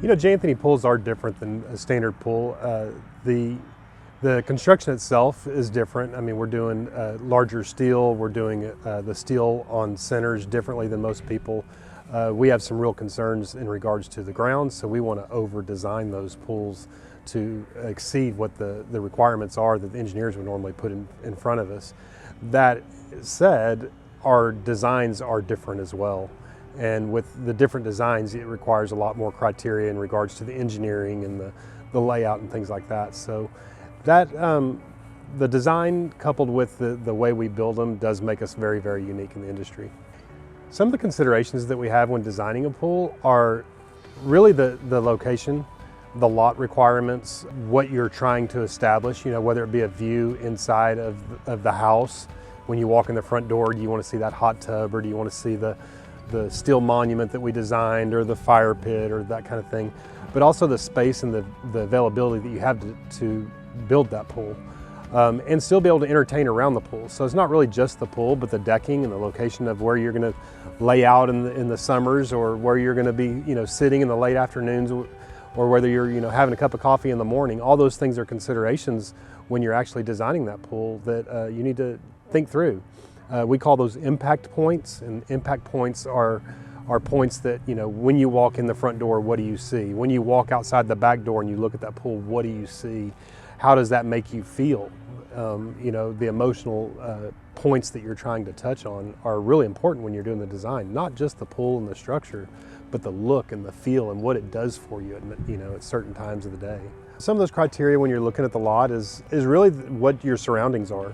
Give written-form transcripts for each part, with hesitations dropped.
You know, J. Anthony pools are different than a standard pool. The construction itself is different. I mean, we're doing larger steel. We're doing the steel on centers differently than most people. We have some real concerns in regards to the ground, so we want to over-design those pools to exceed what the requirements are that the engineers would normally put in front of us. That said, our designs are different as well. And with the different designs, it requires a lot more criteria in regards to the engineering and the layout and things like that. So that the design coupled with the way we build them does make us very, very unique in the industry. Some of the considerations that we have when designing a pool are really the location, the lot requirements, what you're trying to establish, you know, whether it be a view inside of the house. When you walk in the front door, do you want to see that hot tub, or do you want to see the steel monument that we designed, or the fire pit, or that kind of thing? But also the space and the availability that you have to build that pool. And still be able to entertain around the pool. So it's not really just the pool, but the decking and the location of where you're going to lay out in the summers, or where you're going to be, you know, sitting in the late afternoons, or whether you're, you know, having a cup of coffee in the morning. All those things are considerations when you're actually designing that pool that you need to think through. We call those impact points, and impact points are points that, you know, when you walk in the front door, what do you see? When you walk outside the back door and you look at that pool, what do you see? How does that make you feel? You know, the emotional points that you're trying to touch on are really important when you're doing the design, not just the pool and the structure, but the look and the feel and what it does for you, you know, at certain times of the day. Some of those criteria when you're looking at the lot is really what your surroundings are.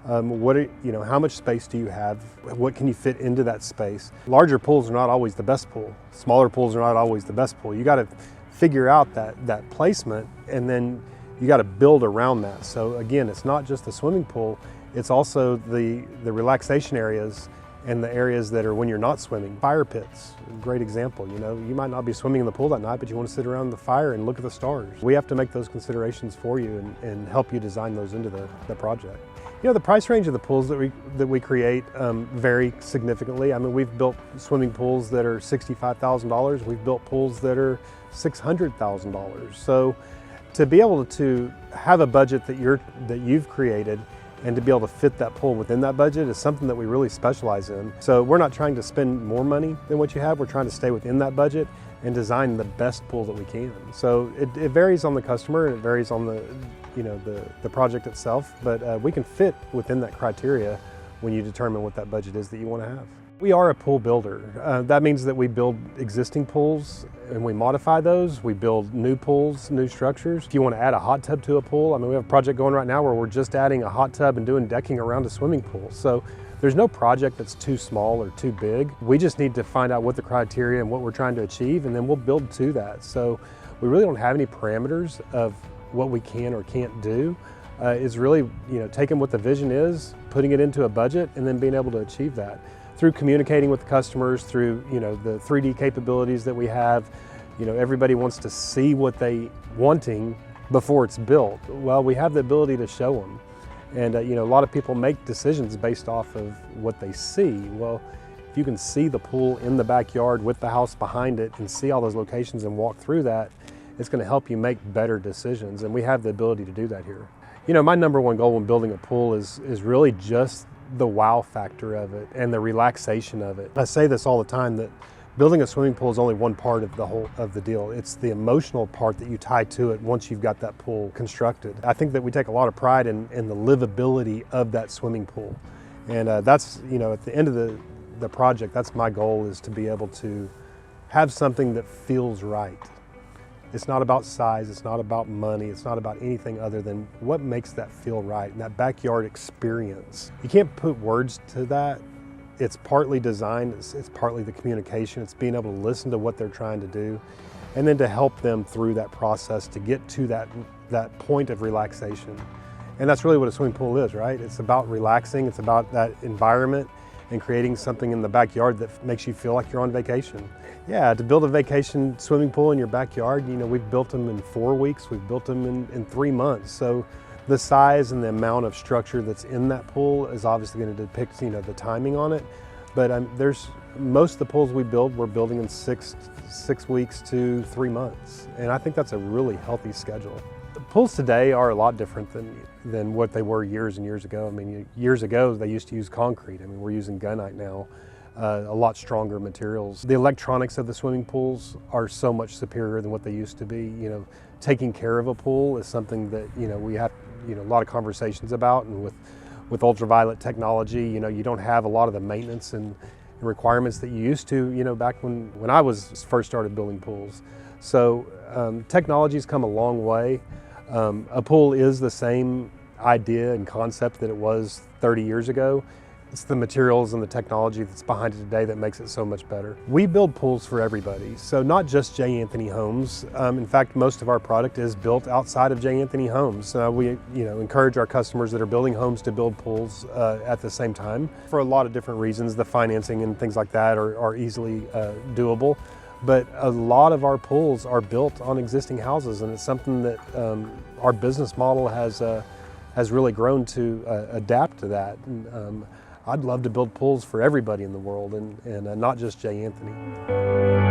You know, how much space do you have? What can you fit into that space? Larger pools are not always the best pool. Smaller pools are not always the best pool. You got to figure out that placement, and then you got to build around that. So again, it's not just the swimming pool, it's also the relaxation areas and the areas that are when you're not swimming. Fire pits, great example. You know, you might not be swimming in the pool that night, but you want to sit around the fire and look at the stars. We have to make those considerations for you and help you design those into the project. You know, the price range of the pools that we create vary significantly. I mean, we've built swimming pools that are $65,000. We've built pools that are $600,000. So to be able to have a budget that you've created and to be able to fit that pool within that budget is something that we really specialize in. So we're not trying to spend more money than what you have. We're trying to stay within that budget and design the best pool that we can. So it varies on the customer, and it varies on the project itself, but we can fit within that criteria when you determine what that budget is that you want to have. We are a pool builder. That means that we build existing pools and we modify those. We build new pools, new structures. If you want to add a hot tub to a pool, I mean, we have a project going right now where we're just adding a hot tub and doing decking around a swimming pool. So there's no project that's too small or too big. We just need to find out what the criteria and what we're trying to achieve, and then we'll build to that. So we really don't have any parameters of what we can or can't do. It's really, you know, taking what the vision is, putting it into a budget, and then being able to achieve that through communicating with the customers, through, you know, the 3D capabilities that we have. You know, everybody wants to see what they wanting before it's built. Well, we have the ability to show them. And you know, a lot of people make decisions based off of what they see. Well, if you can see the pool in the backyard with the house behind it and see all those locations and walk through that, it's going to help you make better decisions. And we have the ability to do that here. You know, my number one goal when building a pool is really just the wow factor of it and the relaxation of it. I say this all the time, that building a swimming pool is only one part of the deal. It's the emotional part that you tie to it once you've got that pool constructed. I think that we take a lot of pride in the livability of that swimming pool. And that's, you know, at the end of the project, that's my goal, is to be able to have something that feels right. It's not about size, it's not about money, it's not about anything other than what makes that feel right, and that backyard experience. You can't put words to that. It's partly design, it's partly the communication, it's being able to listen to what they're trying to do, and then to help them through that process to get to that point of relaxation. And that's really what a swimming pool is, right? It's about relaxing, it's about that environment and creating something in the backyard that makes you feel like you're on vacation. Yeah, to build a vacation swimming pool in your backyard, you know, we've built them in 4 weeks, we've built them in 3 months. So the size and the amount of structure that's in that pool is obviously going to depict, you know, the timing on it. but there's most of the pools we build, we're building in six weeks to 3 months, and I think that's a really healthy schedule. The pools today are a lot different than what they were years and years ago. I mean, years ago they used to use concrete. I mean, we're using gunite now, a lot stronger materials. The electronics of the swimming pools are so much superior than what they used to be. You know, taking care of a pool is something that, you know, we have, you know, a lot of conversations about, and with ultraviolet technology, you know, you don't have a lot of the maintenance and requirements that you used to, you know, back when I was first started building pools. So technology's come a long way. A pool is the same idea and concept that it was 30 years ago. It's the materials and the technology that's behind it today that makes it so much better. We build pools for everybody, so not just J. Anthony Homes. In fact, most of our product is built outside of J. Anthony Homes. We, you know, encourage our customers that are building homes to build pools at the same time. For a lot of different reasons, the financing and things like that are easily doable. But a lot of our pools are built on existing houses, and it's something that our business model has really grown to adapt to that. And, I'd love to build pools for everybody in the world, and not just J. Anthony.